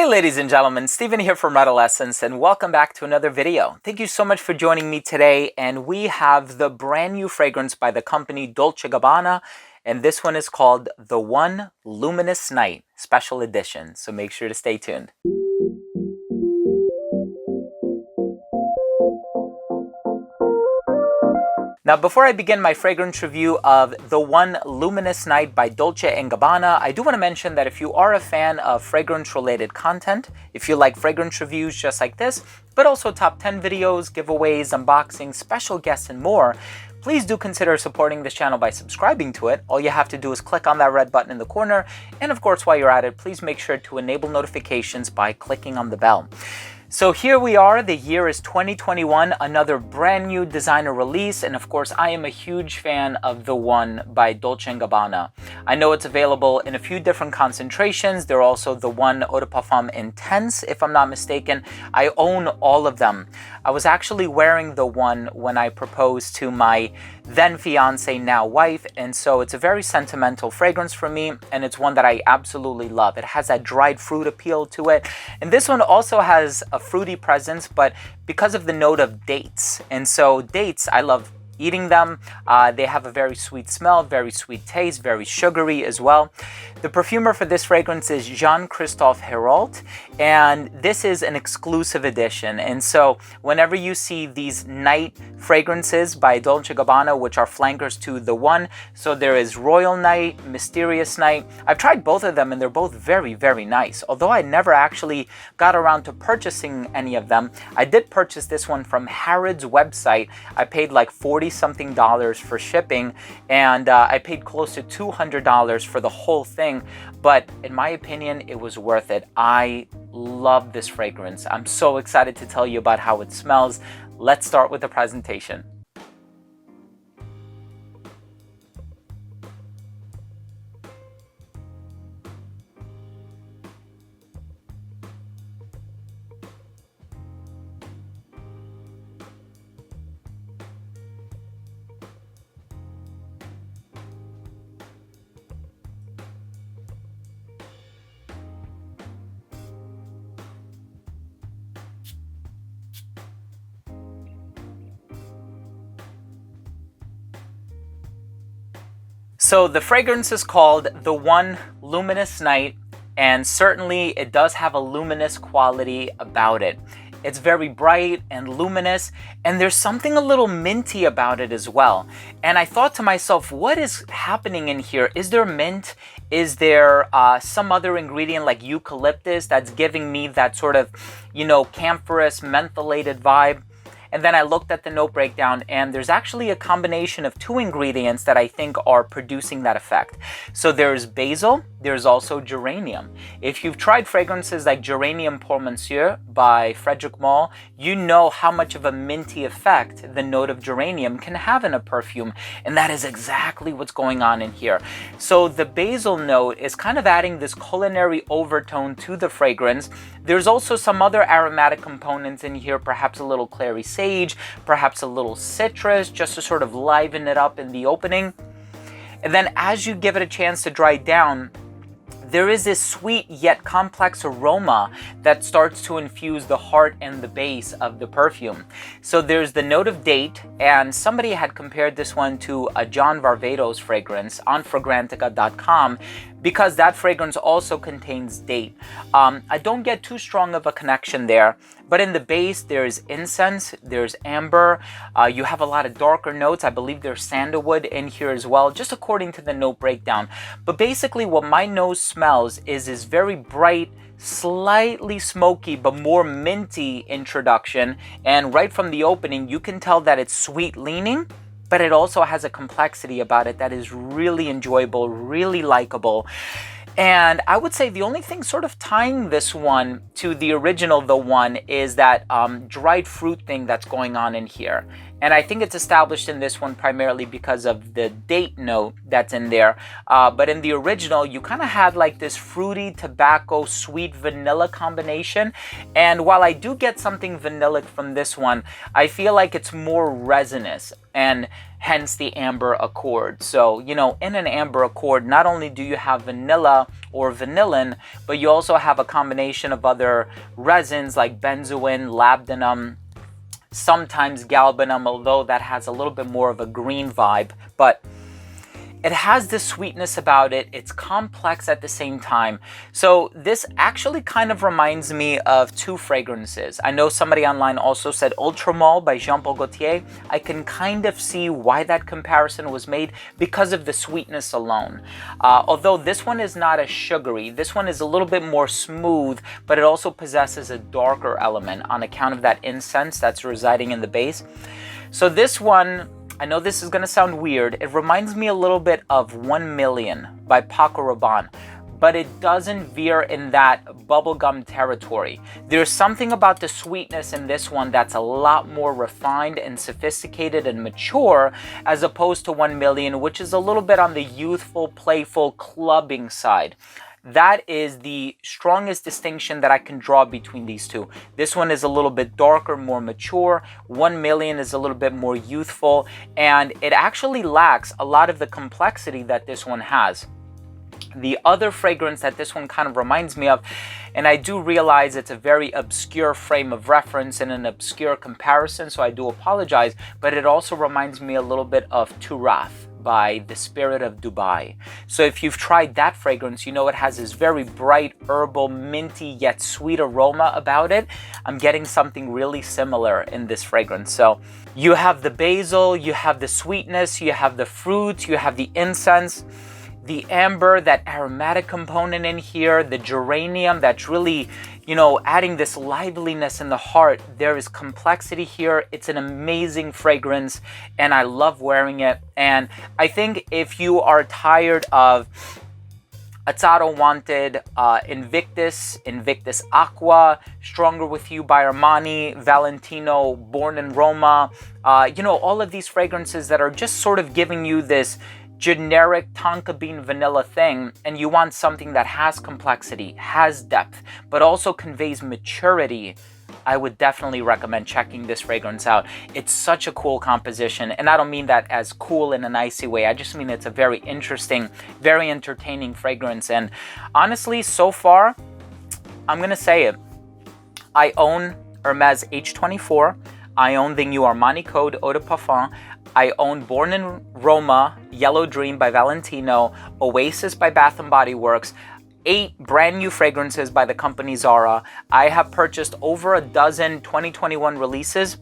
Hey ladies and gentlemen, Steven here from Redolessence and welcome back to another video. Thank you so much for joining me today, and we have the brand new fragrance by the company Dolce Gabbana, and this one is called The One Luminous Night Special Edition, so make sure to stay tuned. Now, before I begin my fragrance review of The One Luminous Night by Dolce & Gabbana, I do want to mention that if you are a fan of fragrance-related content, if you like fragrance reviews just like this, but also top 10 videos, giveaways, unboxings, special guests, and more, please do consider supporting this channel by subscribing to it. All you have to do is click on that red button in the corner, and of course, while you're at it, please make sure to enable notifications by clicking on the bell. So here we are, the year is 2021, another brand new designer release, and of course I am a huge fan of The One by Dolce & Gabbana. I know it's available in a few different concentrations. There are also The One Eau de Parfum Intense, if I'm not mistaken. I own all of them. I was actually wearing The One when I proposed to my then fiance, now wife, and so it's a very sentimental fragrance for me, and it's one that I absolutely love. It has that dried fruit appeal to it, and this one also has a fruity presence, but because of the note of dates. And so dates, I love eating them. They have a very sweet smell, very sweet taste, very sugary as well. The perfumer for this fragrance is Jean-Christophe Hérault, and this is an exclusive edition. And so whenever you see these night fragrances by Dolce Gabbana, which are flankers to The One, so there is Royal Night, Mysterious Night. I've tried both of them and they're both very, very nice. Although I never actually got around to purchasing any of them, I did purchase this one from Harrods website. I paid like $40-something for shipping, and I paid close to $200 for the whole thing, but in my opinion it was worth it. I love this fragrance. I'm so excited to tell you about how it smells. Let's start with the presentation. So the fragrance is called The One Luminous Night, and certainly it does have a luminous quality about it. It's very bright and luminous, and there's something a little minty about it as well. And I thought to myself, what is happening in here? Is there mint? Is there some other ingredient like eucalyptus that's giving me that sort of, camphorous, mentholated vibe? And then I looked at the note breakdown, and there's actually a combination of two ingredients that I think are producing that effect. So there's basil, there's also geranium. If you've tried fragrances like Geranium pour Monsieur by Frederic Malle, you know how much of a minty effect the note of geranium can have in a perfume, and that is exactly what's going on in here. So the basil note is kind of adding this culinary overtone to the fragrance. There's also some other aromatic components in here, perhaps a little clary sage, perhaps a little citrus, just to sort of liven it up in the opening. And then as you give it a chance to dry down, there is this sweet yet complex aroma that starts to infuse the heart and the base of the perfume. So there's the note of date, and somebody had compared this one to a John Varvatos fragrance on Fragrantica.com, because that fragrance also contains date. I don't get too strong of a connection there, but in the base there's incense, there's amber, you have a lot of darker notes. I believe there's sandalwood in here as well, just according to the note breakdown. But basically what my nose smells is this very bright, slightly smoky but more minty introduction, and right from the opening you can tell that it's sweet leaning, but it also has a complexity about it that is really enjoyable, really likable. And I would say the only thing sort of tying this one to the original The One is that dried fruit thing that's going on in here. And I think it's established in this one primarily because of the date note that's in there. But in the original, you kind of had like this fruity tobacco, sweet vanilla combination. And while I do get something vanillic from this one, I feel like it's more resinous, and hence the amber accord. So, you know, in an amber accord, not only do you have vanilla or vanillin, but you also have a combination of other resins like benzoin, labdanum, sometimes galbanum, although that has a little bit more of a green vibe. But it has this sweetness about it. It's complex at the same time. So this actually kind of reminds me of two fragrances. I know somebody online also said Ultramol by Jean Paul Gaultier. I can kind of see why that comparison was made because of the sweetness alone. Although this one is not as sugary, this one is a little bit more smooth, but it also possesses a darker element on account of that incense that's residing in the base. So this one, I know this is going to sound weird. It reminds me a little bit of 1 Million by Paco Rabanne, but it doesn't veer in that bubblegum territory. There's something about the sweetness in this one that's a lot more refined and sophisticated and mature, as opposed to 1 Million, which is a little bit on the youthful, playful, clubbing side. That is the strongest distinction that I can draw between these two. This one is a little bit darker, more mature. 1 Million is a little bit more youthful, and it actually lacks a lot of the complexity that this one has. The other fragrance that this one kind of reminds me of, and I do realize it's a very obscure frame of reference and an obscure comparison, so I do apologize, but it also reminds me a little bit of Turath by The Spirit of Dubai. So if you've tried that fragrance, you know it has this very bright, herbal, minty, yet sweet aroma about it. I'm getting something really similar in this fragrance. So you have the basil, you have the sweetness, you have the fruit, you have the incense, the amber, that aromatic component in here, the geranium that's really, you know, adding this liveliness in the heart. There is complexity here. It's an amazing fragrance, and I love wearing it. And I think if you are tired of Azzaro Wanted, Invictus, Invictus Aqua, Stronger With You by Armani, Valentino, Born in Roma, you know, all of these fragrances that are just sort of giving you this generic tonka bean vanilla thing, and you want something that has complexity, has depth, but also conveys maturity, I would definitely recommend checking this fragrance out. It's such a cool composition, and I don't mean that as cool in an icy way. I just mean it's a very interesting, very entertaining fragrance. And honestly, so far, I'm gonna say it, I own Hermes H24, I own the new Armani Code Eau de Parfum, I own Born in Roma, Yellow Dream by Valentino, Oasis by Bath & Body Works, 8 brand new fragrances by the company Zara. I have purchased over a dozen 2021 releases.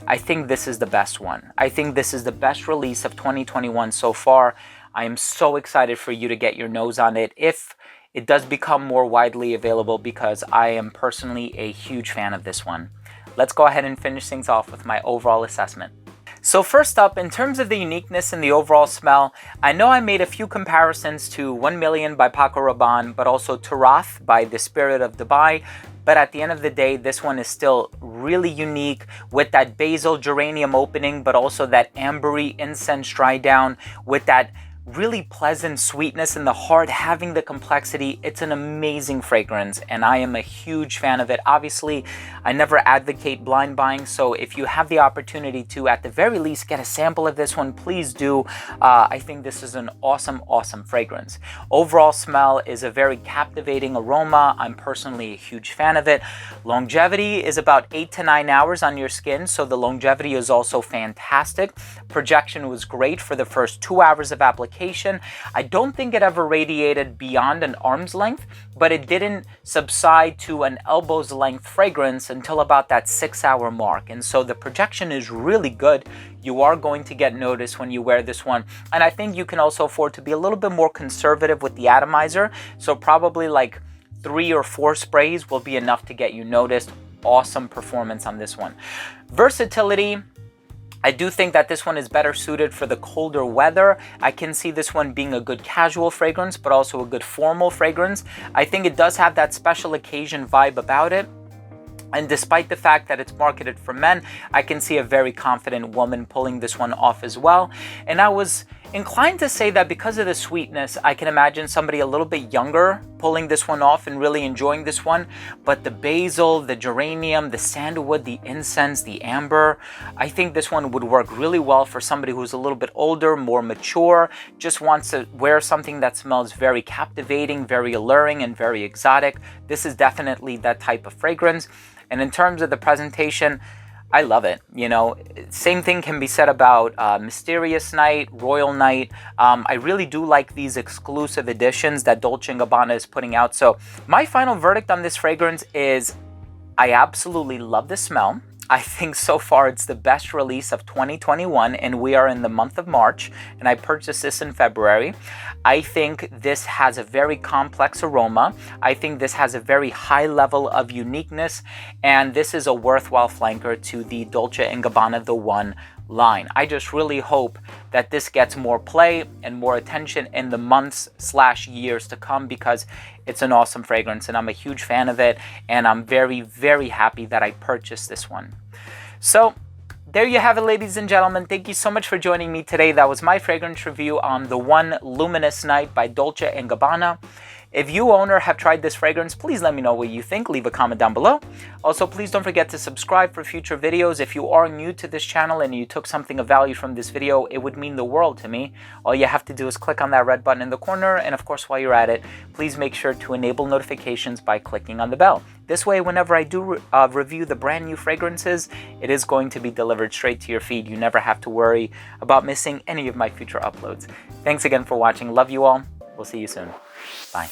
I think this is the best one. I think this is the best release of 2021 so far. I am so excited for you to get your nose on it if it does become more widely available, because I am personally a huge fan of this one. Let's go ahead and finish things off with my overall assessment. So first up, in terms of the uniqueness and the overall smell, I know I made a few comparisons to 1 Million by Paco Rabanne, but also Turath by The Spirit of Dubai. But at the end of the day, this one is still really unique with that basil geranium opening, but also that ambery incense dry down with that really pleasant sweetness in the heart, having the complexity. It's an amazing fragrance, and I am a huge fan of it. Obviously, I never advocate blind buying, so if you have the opportunity to, at the very least, get a sample of this one, please do. I think this is an awesome, awesome fragrance. Overall smell is a very captivating aroma. I'm personally a huge fan of it. Longevity is about 8 to 9 hours on your skin, so the longevity is also fantastic. Projection was great for the first 2 hours of application. I don't think it ever radiated beyond an arm's length, but it didn't subside to an elbow's length fragrance until about that 6-hour mark. And so the projection is really good. You are going to get noticed when you wear this one. And I think you can also afford to be a little bit more conservative with the atomizer. So probably like 3 or 4 sprays will be enough to get you noticed. Awesome performance on this one. Versatility. I do think that this one is better suited for the colder weather. I can see this one being a good casual fragrance, but also a good formal fragrance. I think it does have that special occasion vibe about it. And despite the fact that it's marketed for men, I can see a very confident woman pulling this one off as well. And I was inclined to say that because of the sweetness, I can imagine somebody a little bit younger pulling this one off and really enjoying this one. But the basil, the geranium, the sandalwood, the incense, the amber, I think this one would work really well for somebody who's a little bit older, more mature, just wants to wear something that smells very captivating, very alluring, and very exotic. This is definitely that type of fragrance. And in terms of the presentation, I love it. You know, same thing can be said about Mysterious Night, Royal Night. I really do like these exclusive editions that Dolce & Gabbana is putting out. So my final verdict on this fragrance is I absolutely love the smell. I think so far it's the best release of 2021, and we are in the month of March, and I purchased this in February. I think this has a very complex aroma. I think this has a very high level of uniqueness, and this is a worthwhile flanker to the Dolce & Gabbana The One line. I just really hope that this gets more play and more attention in the months/years to come, because it's an awesome fragrance and I'm a huge fan of it, and I'm very, very happy that I purchased this one. So there you have it, ladies and gentlemen. Thank you so much for joining me today. That was my fragrance review on The One Luminous Night by Dolce & Gabbana. If you own or have tried this fragrance, please let me know what you think. Leave a comment down below. Also, please don't forget to subscribe for future videos. If you are new to this channel and you took something of value from this video, it would mean the world to me. All you have to do is click on that red button in the corner. And of course, while you're at it, please make sure to enable notifications by clicking on the bell. This way, whenever I do review the brand new fragrances, it is going to be delivered straight to your feed. You never have to worry about missing any of my future uploads. Thanks again for watching. Love you all. We'll see you soon. Bye.